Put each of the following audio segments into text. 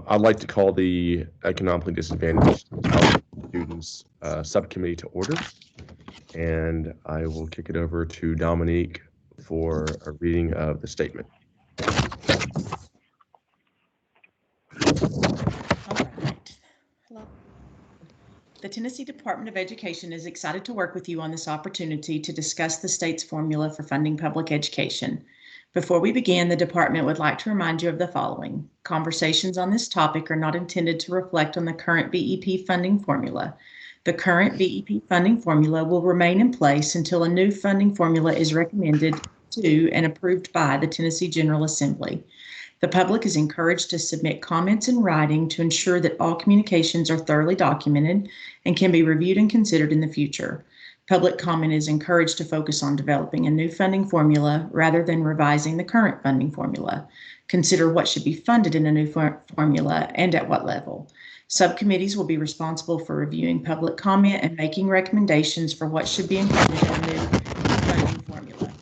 I'd like to call the economically disadvantaged students subcommittee to order, and I will kick it over to Dominique for a reading of the statement. Hello. The Tennessee Department of Education is excited to work with you on this opportunity to discuss the state's formula for funding public education. Before we begin, the department would like to remind you of the following. Conversations on this topic are not intended to reflect on the current BEP funding formula. The current BEP funding formula will remain in place until a new funding formula is recommended to and approved by the Tennessee General Assembly. The public is encouraged to submit comments in writing to ensure that all communications are thoroughly documented and can be reviewed and considered in the future. Public comment is encouraged to focus on developing a new funding formula rather than revising the current funding formula. Consider what should be funded in a new formula and at what level. Subcommittees will be responsible for reviewing public comment and making recommendations for what should be included in a new funding formula.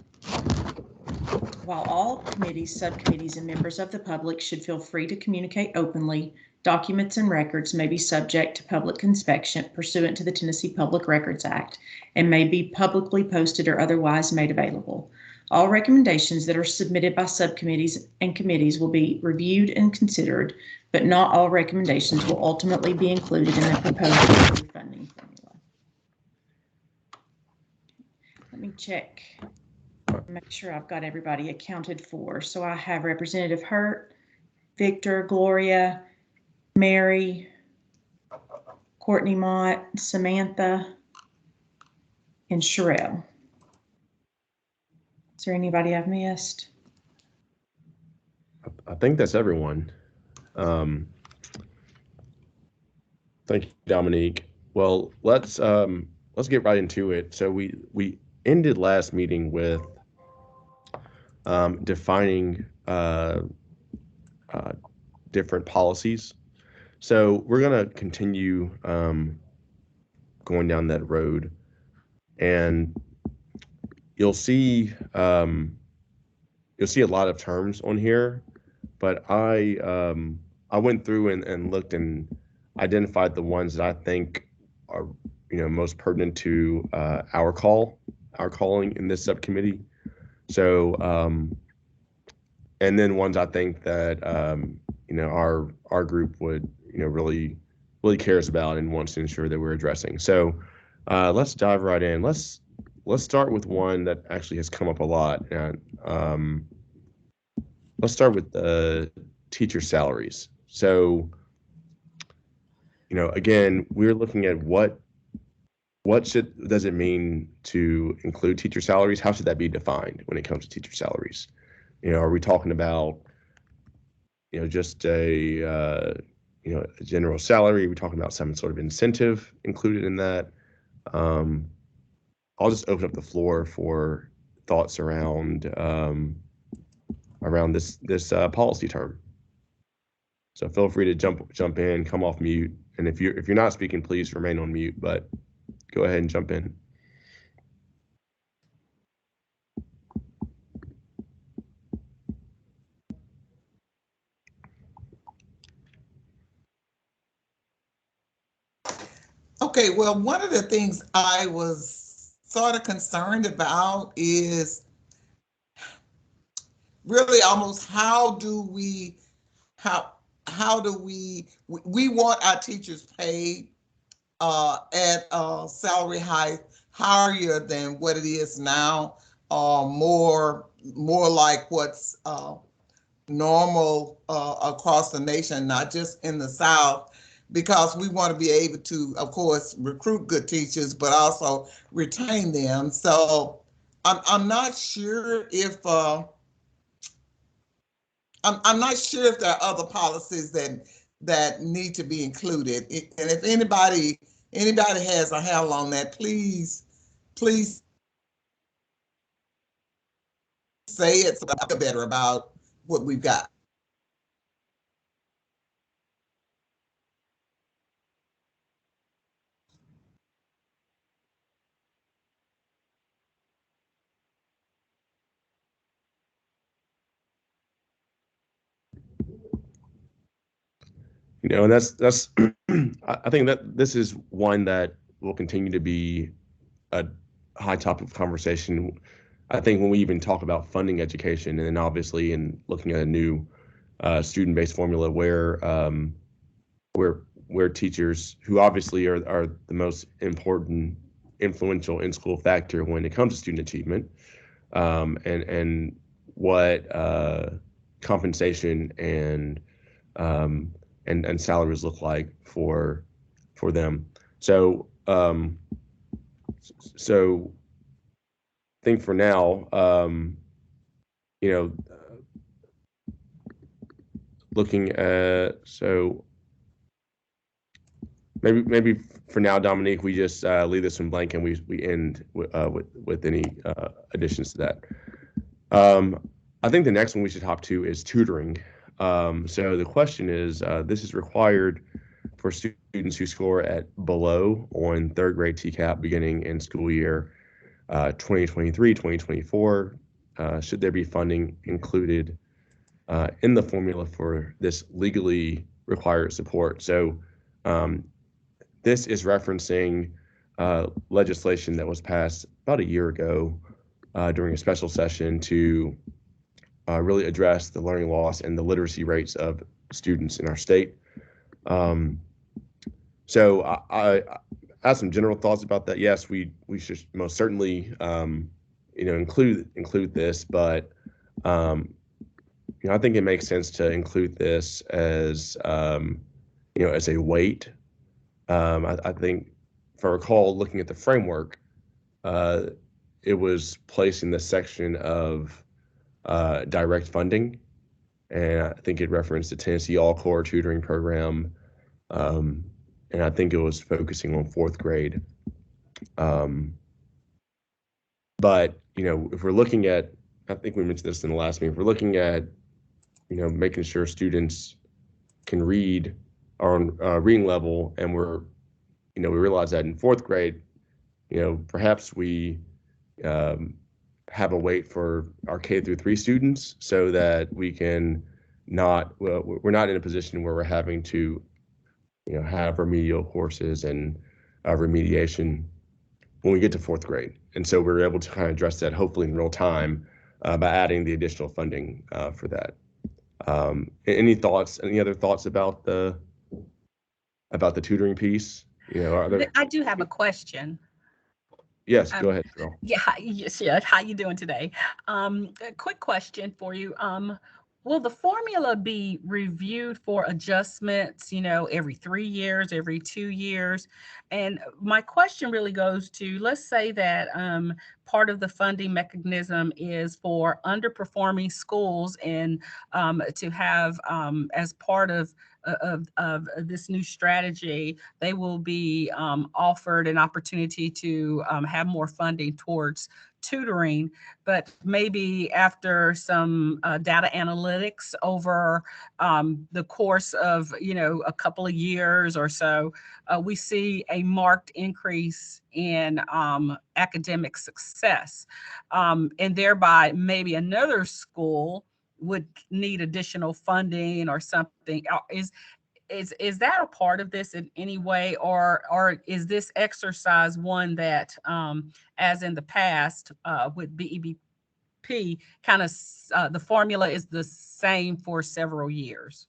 While all committees, subcommittees, and members of the public should feel free to communicate openly, documents and records may be subject to public inspection pursuant to the Tennessee Public Records Act and may be publicly posted or otherwise made available. All recommendations that are submitted by subcommittees and committees will be reviewed and considered, but not all recommendations will ultimately be included in the proposed funding formula. Let me check. Make sure I've got everybody accounted for. So I have Representative Hurt, Victor, Gloria, Mary, Courtney Mott, Samantha, and Sherelle. Is there anybody I've missed? I think that's everyone. Thank you, Dominique. Well, let's get right into it. So we ended last meeting with defining different policies. So we're going to continue going down that road, and you'll see a lot of terms on here, but I went through and looked and identified the ones that I think are most pertinent to our calling in this subcommittee. So and then ones I think that our group would really cares about and wants to ensure that we're addressing. So let's dive right in. Let's start with one that actually has come up a lot, and let's start with teacher salaries. So again, we're looking at what does it mean to include teacher salaries? How should that be defined when it comes to teacher salaries? Are we talking about just a general salary? Are we talking about some sort of incentive included in that? I'll just open up the floor for thoughts around this policy term. So feel free to jump in, come off mute, and if you're not speaking, please remain on mute. But go ahead and jump in. Okay, well, one of the things I was sort of concerned about is really almost how do we want our teachers paid at a salary higher than what it is now, more like what's normal across the nation, not just in the South, because we want to be able to, of course, recruit good teachers, but also retain them. So I'm not sure if I'm not sure if there are other policies that need to be included. And if anybody has a handle on that, please say it so I feel better about what we've got. And that's I think that this is one that will continue to be a high topic of conversation. I think when we even talk about funding education, and then obviously in looking at a new student-based formula where teachers, who obviously are the most important, influential in-school factor when it comes to student achievement, and what compensation and salaries look like for them. So so I think for now, looking at, so maybe for now, Dominique, we just leave this one blank and we end with any additions to that. I think the next one we should hop to is tutoring. So the question is, this is required for students who score at below on third grade TCAP beginning in school year 2023-2024. Should there be funding included in the formula for this legally required support? So this is referencing legislation that was passed about a year ago during a special session to really address the learning loss and the literacy rates of students in our state. So I have some general thoughts about that. Yes, we should most certainly include this, but I think it makes sense to include this as as a weight. I think, if I recall, looking at the framework, it was placed in the section of direct funding, and I think it referenced the Tennessee All-Core Tutoring Program, and I think it was focusing on fourth grade. But if we're looking at, I think we mentioned this in the last meeting, if we're looking at making sure students can read our reading level, and we realize that in fourth grade, perhaps we have a weight for our K through 3 students, so that we can we're not in a position where we're having to have remedial courses and remediation when we get to fourth grade. And so we're able to kind of address that hopefully in real time by adding the additional funding for that. Any other thoughts about the tutoring piece? I do have a question. Yes, go ahead, Carol. Yeah, yes, yeah. How you doing today? A quick question for you. Will the formula be reviewed for adjustments, every 3 years, every 2 years? And my question really goes to, let's say that part of the funding mechanism is for underperforming schools, and to have as part of this new strategy, they will be offered an opportunity to have more funding towards tutoring, but maybe after some data analytics over the course of a couple of years or so, we see a marked increase in academic success, and thereby maybe another school would need additional funding or something. Is that a part of this in any way, or is this exercise one that, as in the past with BEBP, kind of the formula is the same for several years?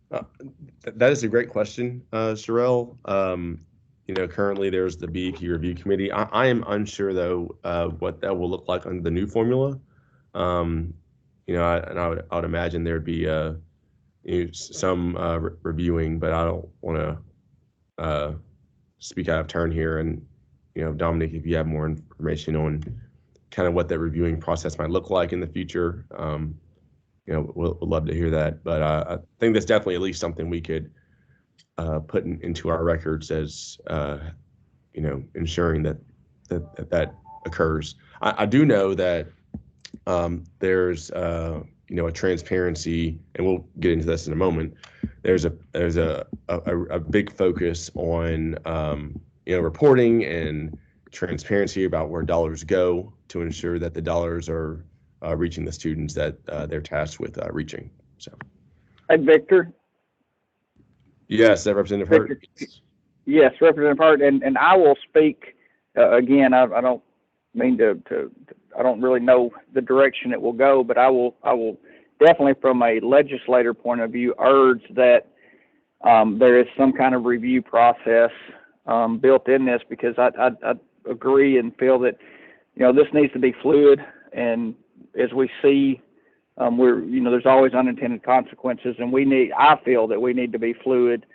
That is a great question, Sherelle. Currently there's the BEP review committee. I am unsure though what that will look like under the new formula. I would imagine there'd be some reviewing, but I don't want to speak out of turn here. And Dominic, if you have more information on kind of what that reviewing process might look like in the future, we'll love to hear that. But I think that's definitely at least something we could put into our records as ensuring that occurs. I do know that there's a transparency, and we'll get into this in a moment. There's a big focus on reporting and transparency about where dollars go to ensure that the dollars are reaching the students that they're tasked with reaching. So, Hi, Victor. Yes, Representative Hurt. Yes, Representative Hurt, and I will speak again. I don't mean to I don't really know the direction it will go, but I will definitely, from a legislator point of view, urge that there is some kind of review process built in this, because I agree and feel that this needs to be fluid, and as we see, there's always unintended consequences, and I feel that we need to be fluid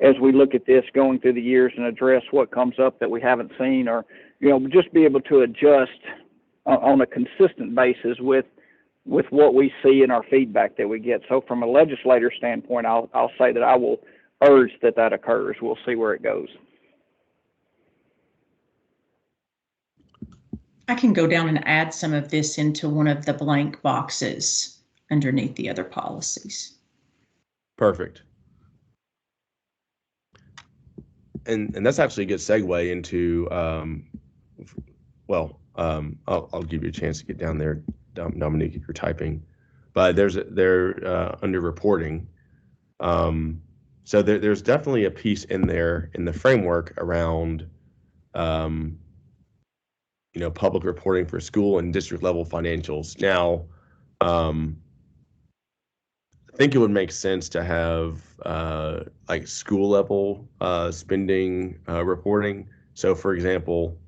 as we look at this going through the years and address what comes up that we haven't seen, or just be able to adjust on a consistent basis with what we see in our feedback that we get. So from a legislator standpoint, I'll say that I will urge that occurs. We'll see where it goes. I can go down and add some of this into one of the blank boxes underneath the other policies. Perfect. And that's actually a good segue into, I'll give you a chance to get down there, Dominique, if you're typing. But they're under reporting. So there's definitely a piece in there in the framework around, public reporting for school and district level financials. Now, I think it would make sense to have like school level spending reporting. So, for example,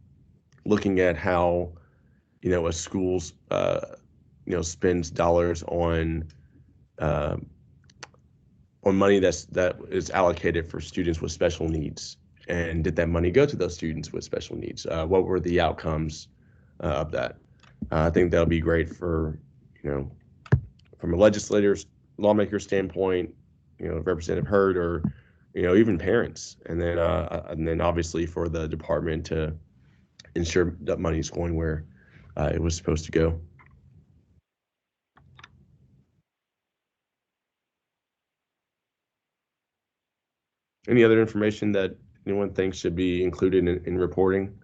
looking at how a school's spends dollars on money that is allocated for students with special needs, and did that money go to those students with special needs? What were the outcomes of that? I think that would be great for from a lawmaker standpoint, Representative Hurd, or even parents, and then obviously for the department to ensure that money is going where it was supposed to go. Any other information that anyone thinks should be included in reporting?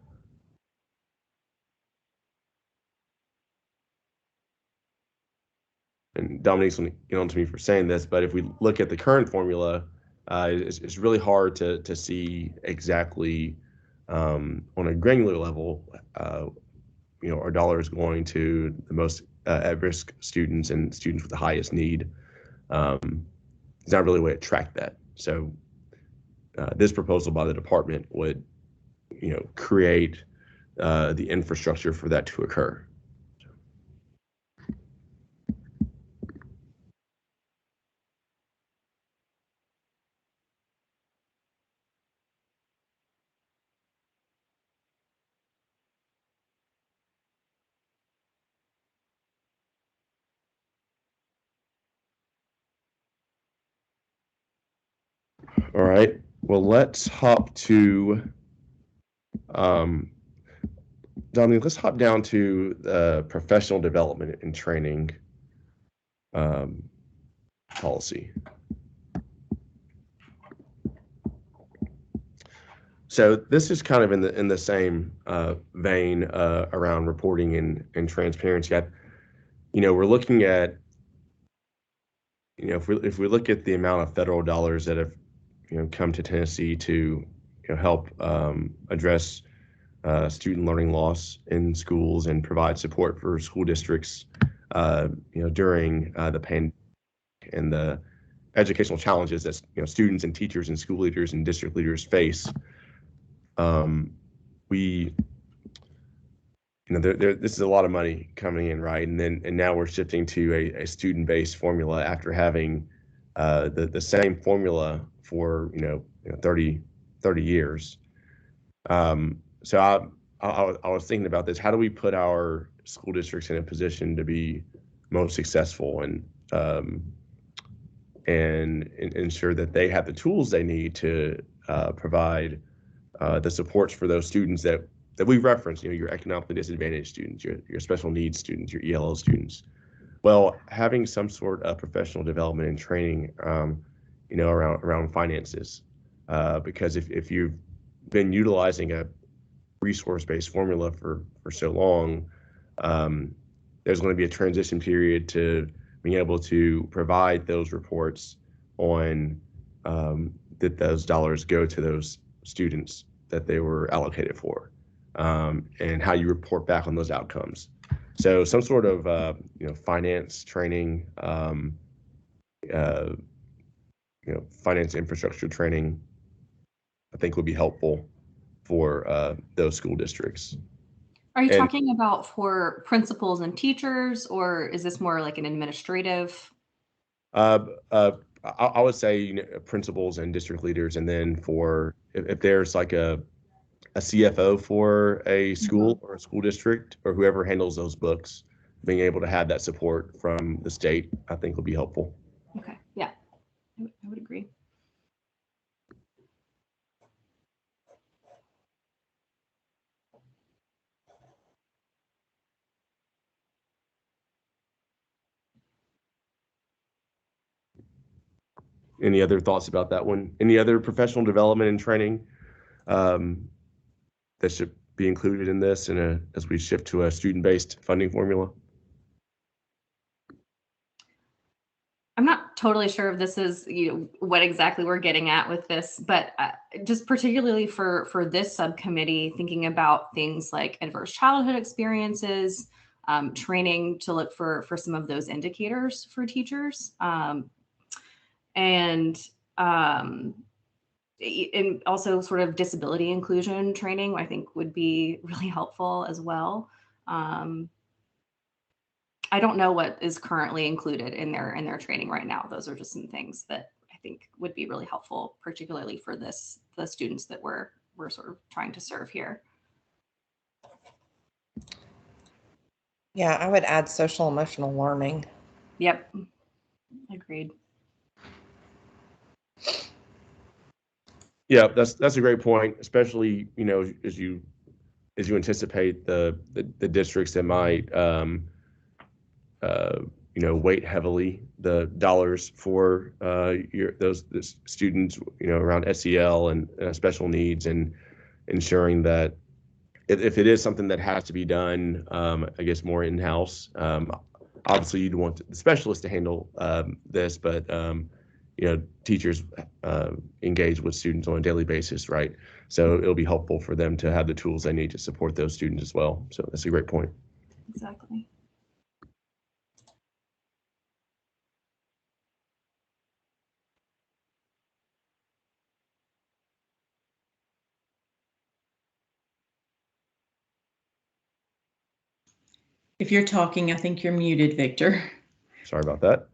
And Dominique's going to get on to me for saying this, but if we look at the current formula, it's really hard to see exactly on a granular level, our dollar is going to the most at-risk students and students with the highest need. It's not really a way to track that. So this proposal by the department would, create the infrastructure for that to occur. All right, well, let's hop to, Dominique, let's hop down to the professional development and training policy. So this is kind of in the same vein around reporting and transparency. We're looking at, if we look at the amount of federal dollars that have come to Tennessee to help address student learning loss in schools and provide support for school districts during the pandemic and the educational challenges that students and teachers and school leaders and district leaders face. This is a lot of money coming in, right? And now we're shifting to a student-based formula after having the same formula for 30 years. So I was thinking about this. How do we put our school districts in a position to be most successful and ensure that they have the tools they need to provide the supports for those students that we've referenced, your economically disadvantaged students, your special needs students, your ELL students. Well, having some sort of professional development and training, around finances, because if you've been utilizing a resource-based formula for so long, there's going to be a transition period to being able to provide those reports on that those dollars go to those students that they were allocated for, and how you report back on those outcomes. So some sort of finance training, finance infrastructure training, I think would be helpful for those school districts. Are you talking about for principals and teachers, or is this more like an administrative? I would say principals and district leaders, and then for if there's like a CFO for a school or a school district or whoever handles those books, being able to have that support from the state, I think will be helpful. Okay, yeah, I would agree. Any other thoughts about that one? Any other professional development and training that should be included in this as we shift to a student-based funding formula? I'm not totally sure if this is what exactly we're getting at with this, but just particularly for this subcommittee, thinking about things like adverse childhood experiences, training to look for some of those indicators for teachers, and also sort of disability inclusion training, I think would be really helpful as well. I don't know what is currently included in their training right now. Those are just some things that I think would be really helpful, particularly for the students that we're sort of trying to serve here. Yeah, I would add social emotional learning. Yep, agreed. Yeah, that's a great point, especially as you anticipate the districts that might weight heavily the dollars for those students around SEL and special needs, and ensuring that if it is something that has to be done, I guess more in-house. Obviously, you'd want the specialist to handle this, but teachers engage with students on a daily basis, right? So it'll be helpful for them to have the tools they need to support those students as well. So that's a great point. Exactly. If you're talking, I think you're muted, Victor. Sorry about that.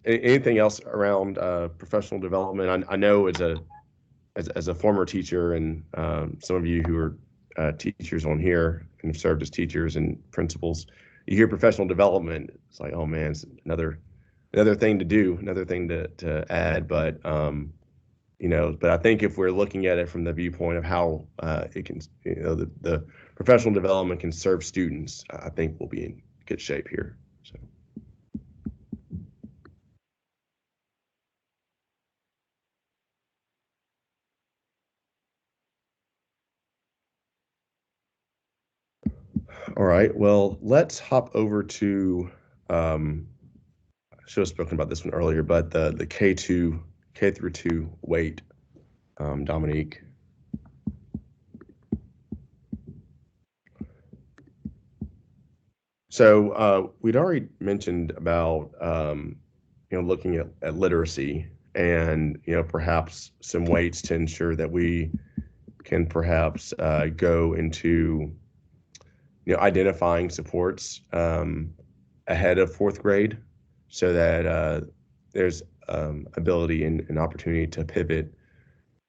Anything else around professional development? I know as a former teacher, and some of you who are teachers on here and have served as teachers and principals, you hear professional development, it's like, oh man, it's another thing to do, another thing to add. But but I think if we're looking at it from the viewpoint of how it can, the professional development can serve students, I think we'll be in good shape here. So. All right, well, let's hop over to, I should have spoken about this one earlier, but the K through 2 weight, Dominique. So we'd already mentioned about, looking at literacy and, perhaps some weights to ensure that we can perhaps go into identifying supports ahead of 4th grade, so that there's ability and opportunity to pivot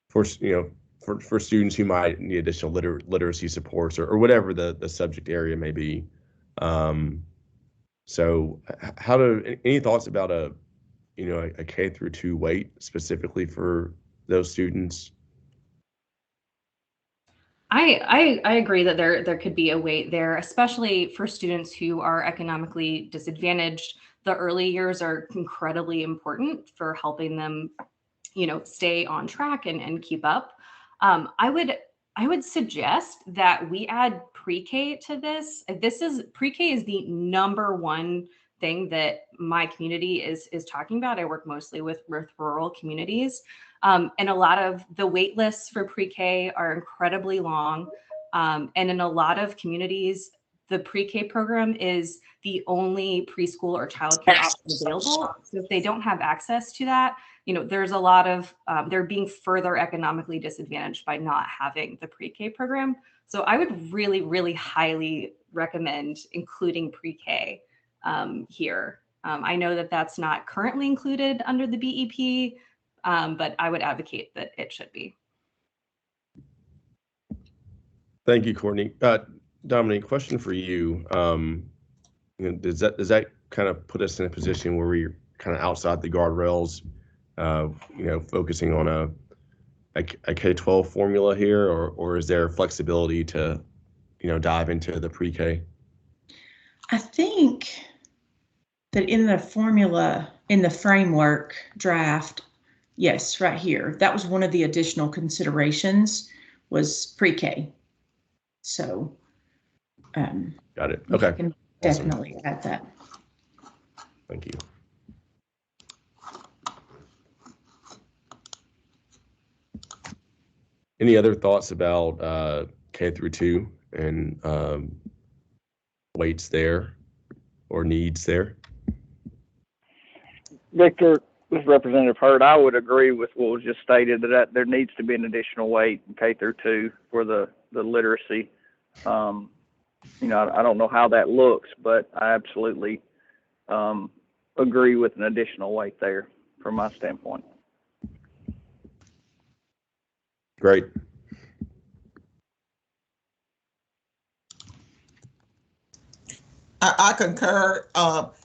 for students who might need additional literacy supports or whatever the subject area may be. So any thoughts about a K through 2 weight specifically for those students? I agree that there could be a weight there, especially for students who are economically disadvantaged. The early years are incredibly important for helping them, stay on track and keep up. I would suggest that we add pre-K to this. Pre-K is the #1 thing that my community is talking about. I work mostly with rural communities. And a lot of the wait lists for pre-K are incredibly long. And in a lot of communities, the pre-K program is the only preschool or childcare option available. So if they don't have access to that, there's a lot of, they're being further economically disadvantaged by not having the pre-K program. So I would really, really highly recommend including pre-K here. I know that that's not currently included under the BEP, but I would advocate that it should be. Thank you, Courtney. Dominique, question for you. Does that kind of put us in a position where we're kind of outside the guardrails, focusing on a K-12 formula here, or is there flexibility to, dive into the pre-K? I think that in the formula, in the framework draft, yes, right here, that was one of the additional considerations was pre-K. So got it. Okay. You can definitely add that. Thank you. Any other thoughts about K through 2 and weights there or needs there? Victor, this is Representative Hurd. I would agree with what was just stated, that there needs to be an additional weight in K through 2 for the literacy. I don't know how that looks, but I absolutely agree with an additional weight there from my standpoint. Great. I concur,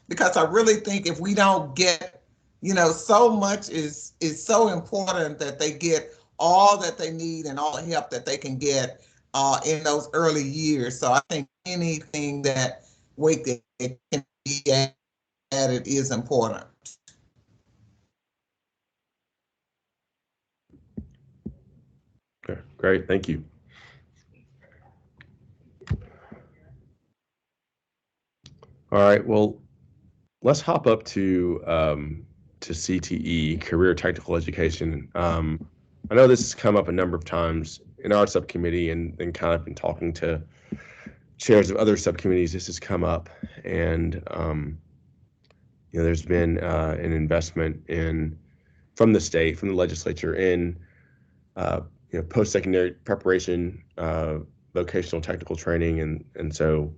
because I really think if we don't get, so much is so important that they get all that they need and all the help that they can get in those early years. So I think anything that weight that can be added is important. Okay, great. Thank you. All right. Well, let's hop up to CTE, Career Technical Education. I know this has come up a number of times in our subcommittee, and kind of been talking to chairs of other subcommittees. This has come up, and there's been an investment from the state, from the legislature, in post-secondary preparation, vocational technical training, and so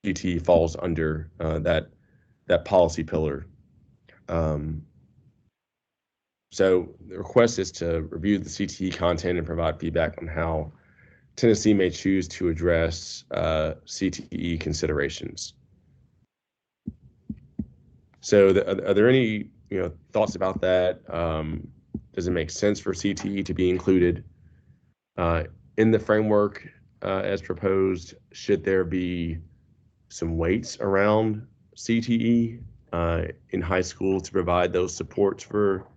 CTE falls under that policy pillar. So the request is to review the CTE content and provide feedback on how Tennessee may choose to address CTE considerations. So are there any thoughts about that? Does it make sense for CTE to be included in the framework as proposed? Should there be some weights around CTE in high school to provide those supports for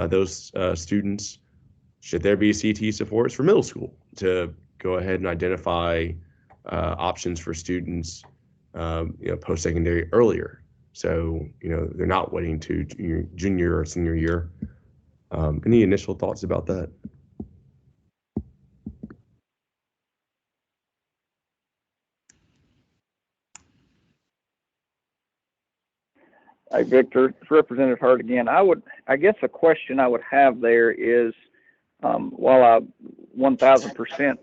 those students? Should there be CTE supports for middle school to go ahead and identify options for students post-secondary earlier, so they're not waiting to junior or senior year? Any initial thoughts about that? Hey, Victor, it's Representative Hurd again. I guess a question I would have there is, while I 1,000%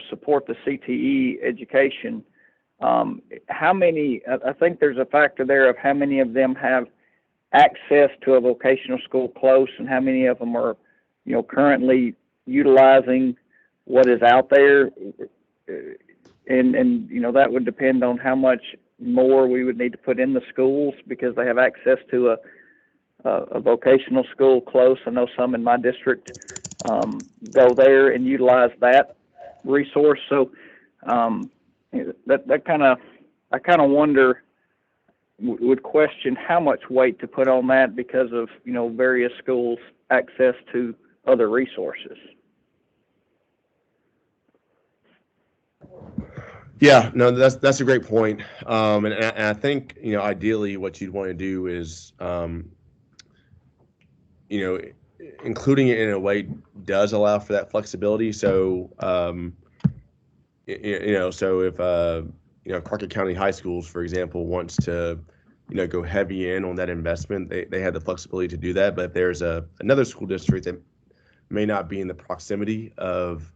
support the CTE education, how many? I think there's a factor there of how many of them have access to a vocational school close, and how many of them are, currently utilizing what is out there, and that would depend on how much more we would need to put in the schools because they have access to a vocational school close. I know some in my district go there and utilize that resource. So I kind of wonder, would question how much weight to put on that because of various schools' access to other resources. Yeah, no, that's a great point. And I think ideally what you'd want to do is including it in a way does allow for that flexibility. So, so if, Crockett County High Schools, for example, wants to, go heavy in on that investment, they have the flexibility to do that. But if there's another school district that may not be in the proximity of,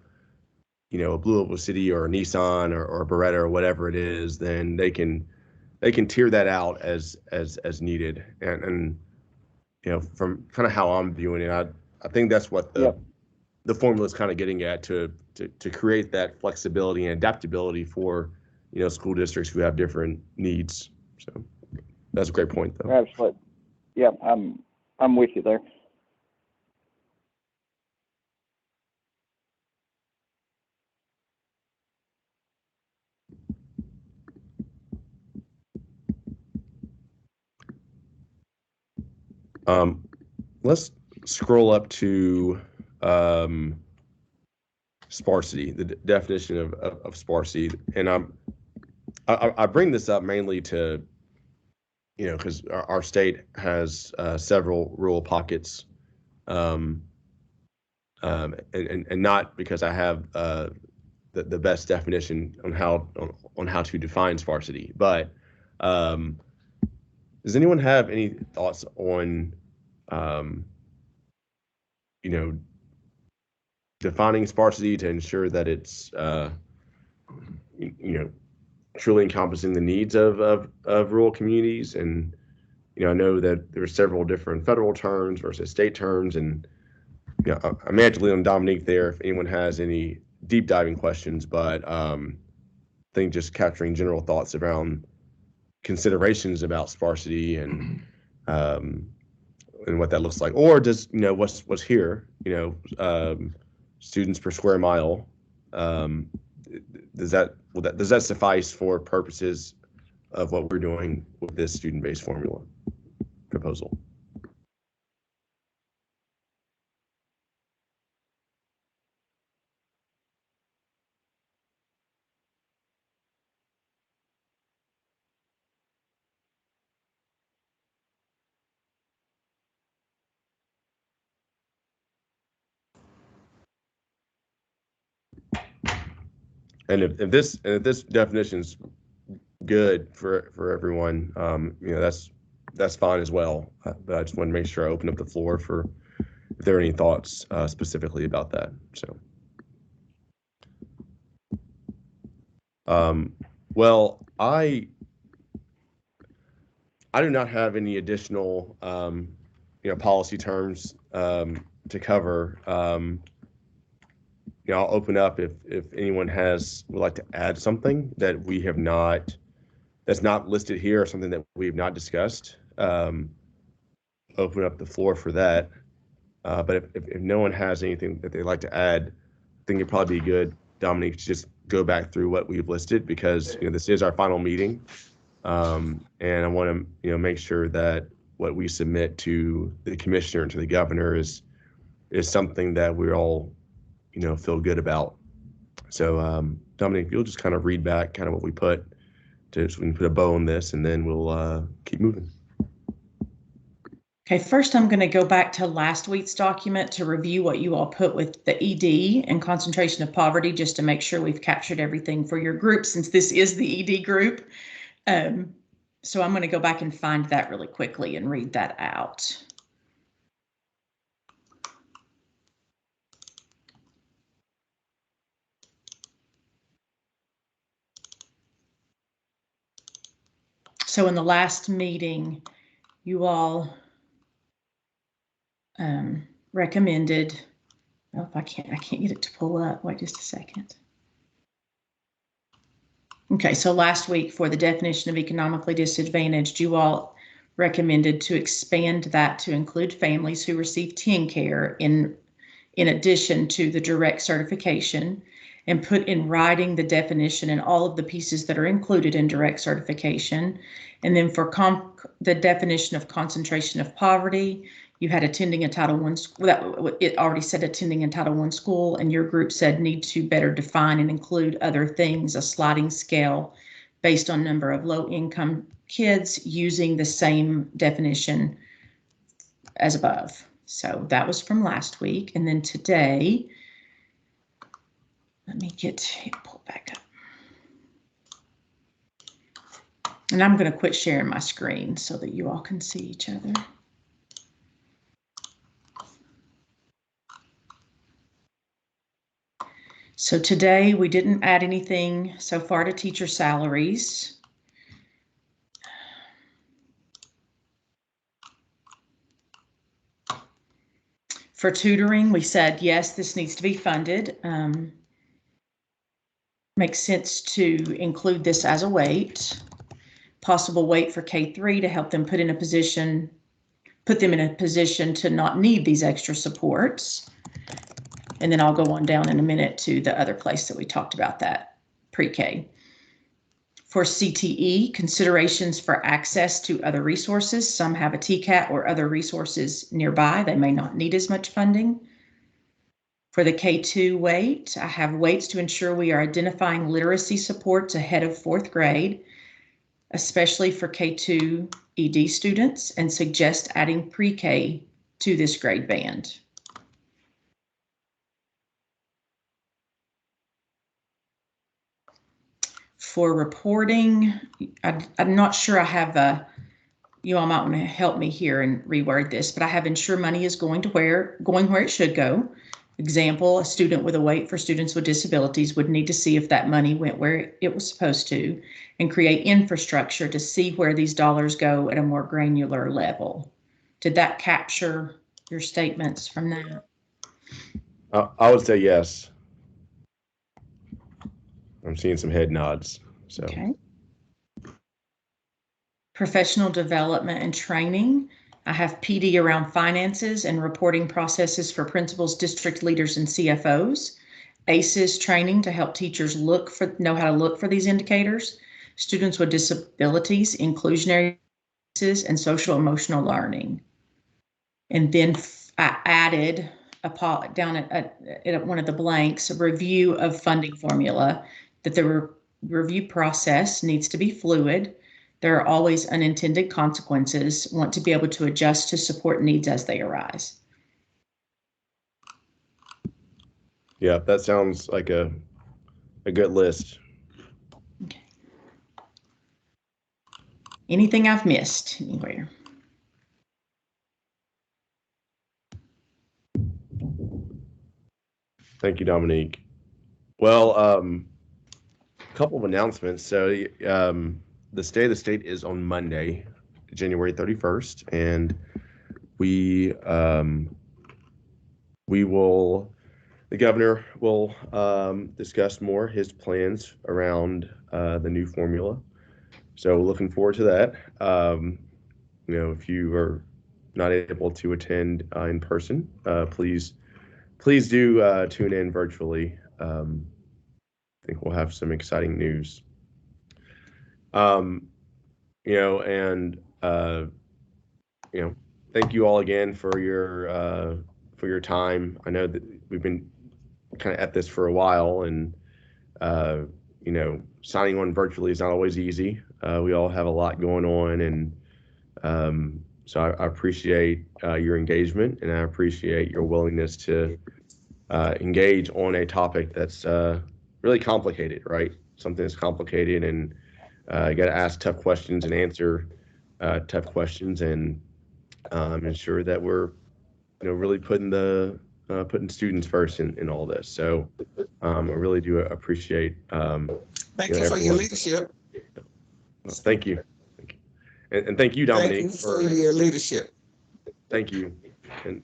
a Blue Oval City or a Nissan or a Beretta or whatever it is, then they can tier that out as needed. And from kind of how I'm viewing it, I think that's what the formula is kind of getting at, to create that flexibility and adaptability for, school districts who have different needs. So that's a great point, though. Absolutely. Yeah, I'm with you there. Let's scroll up to sparsity, the definition of sparsity. And I bring this up mainly to, because our state has several rural pockets, and not because I have the best definition on how to define sparsity, but does anyone have any thoughts on defining sparsity to ensure that it's truly encompassing the needs of rural communities? And I know that there are several different federal terms versus state terms, and I may have to lean on Dominique there if anyone has any deep diving questions, but I think just capturing general thoughts around considerations about sparsity and what that looks like, or does what's here, students per square mile, does that suffice for purposes of what we're doing with this student-based formula proposal? And if this definition's good for everyone, that's fine as well. But I just want to make sure I open up the floor for if there are any thoughts specifically about that. So, well, I do not have any additional policy terms to cover. I'll open up if anyone would like to add something that we have not, that's not listed here, or something that we have not discussed. Open up the floor for that. But if no one has anything that they'd like to add, I think it'd probably be good, Dominique, to just go back through what we've listed, because this is our final meeting, and I want to make sure that what we submit to the commissioner and to the governor is something that we're all feel good about. So Dominic, if you'll just kind of read back kind of what we put, so we can put a bow on this, and then we'll keep moving. Okay, first I'm going to go back to last week's document to review what you all put with the ED and concentration of poverty, just to make sure we've captured everything for your group, since this is the ED group. So I'm going to go back and find that really quickly and read that out. So in the last meeting, you all recommended, oh, if I can't get it to pull up. Wait just a second. Okay, so last week for the definition of economically disadvantaged, you all recommended to expand that to include families who receive teen care in addition to the direct certification, and put in writing the definition and all of the pieces that are included in direct certification. And then for the definition of concentration of poverty, you had attending a Title I school. It already said attending a Title I school, and your group said need to better define and include other things, a sliding scale based on number of low-income kids, using the same definition as above So that was from last week. And then today, let me pull back up. And I'm going to quit sharing my screen so that you all can see each other. So today we didn't add anything so far to teacher salaries. For tutoring, we said, yes, this needs to be funded. Makes sense to include this as a weight. Possible weight for K3 to help them put them in a position to not need these extra supports. And then I'll go on down in a minute to the other place that we talked about, that pre-K. For CTE, considerations for access to other resources. Some have a TCAT or other resources nearby. They may not need as much funding. For the K2 weight, I have weights to ensure we are identifying literacy supports ahead of 4th grade, especially for K2 ED students, and suggest adding pre-K to this grade band. For reporting, I'm not sure I have you all might want to help me here and reword this, but I have ensure money is going where it should go. Example, a student with a weight for students with disabilities would need to see if that money went where it was supposed to, and create infrastructure to see where these dollars go at a more granular level. Did that capture your statements from that? I would say yes. I'm seeing some head nods. So. Okay. Professional development and training. I have PD around finances and reporting processes for principals, district leaders, and CFOs. ACEs training to help teachers know how to look for these indicators. Students with disabilities, inclusionary and social emotional learning. And then I added down at one of the blanks, a review of funding formula, that the review process needs to be fluid. There are always unintended consequences. Want to be able to adjust to support needs as they arise. Yeah, that sounds like a good list. Okay. Anything I've missed anywhere? Thank you, Dominique. Well, a couple of announcements. So the State of the State is on Monday, January 31st, and the governor will discuss more his plans around the new formula. So looking forward to that. If you are not able to attend in person, please do tune in virtually. I think we'll have some exciting news. Thank you all again for your time. I know that we've been kind of at this for a while, and signing on virtually is not always easy. We all have a lot going on, and so I appreciate your engagement, and I appreciate your willingness to engage on a topic that's really complicated, right? Something that's complicated, and you got to ask tough questions and answer tough questions, and ensure that we're really putting students first in all this. So I really do appreciate thank you for your leadership. Thank you. And thank you, Dominique, thank you for your leadership. Thank you. And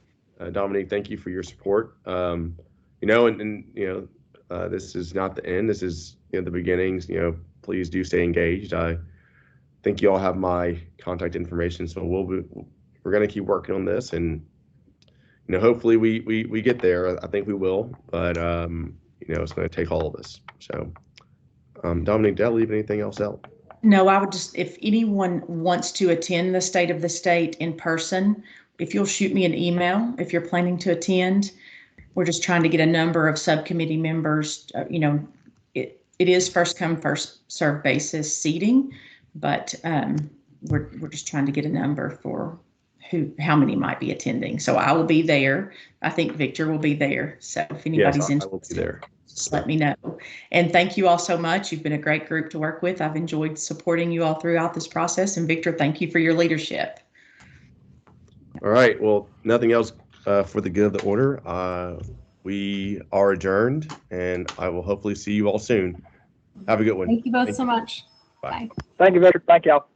Dominique, thank you for your support. This is not the end. This is the beginnings. Please do stay engaged. I think you all have my contact information, so we're going to keep working on this, and hopefully we get there. I think we will, but it's going to take all of us. So Dominique, did I leave anything else out? No, I would just, if anyone wants to attend the State of the State in person, if you'll shoot me an email, if you're planning to attend. We're just trying to get a number of subcommittee members. It is first come, first served basis seating, but we're just trying to get a number for how many might be attending. So I will be there. I think Victor will be there. So if anybody's Yes, I will be interested, there. just let me know. And thank you all so much. You've been a great group to work with. I've enjoyed supporting you all throughout this process. And Victor, thank you for your leadership. All right. Well, nothing else for the good of the order. We are adjourned, and I will hopefully see you all soon. Have a good one. Thank you both so much. Bye. Bye. Thank you, Victor. Thank y'all.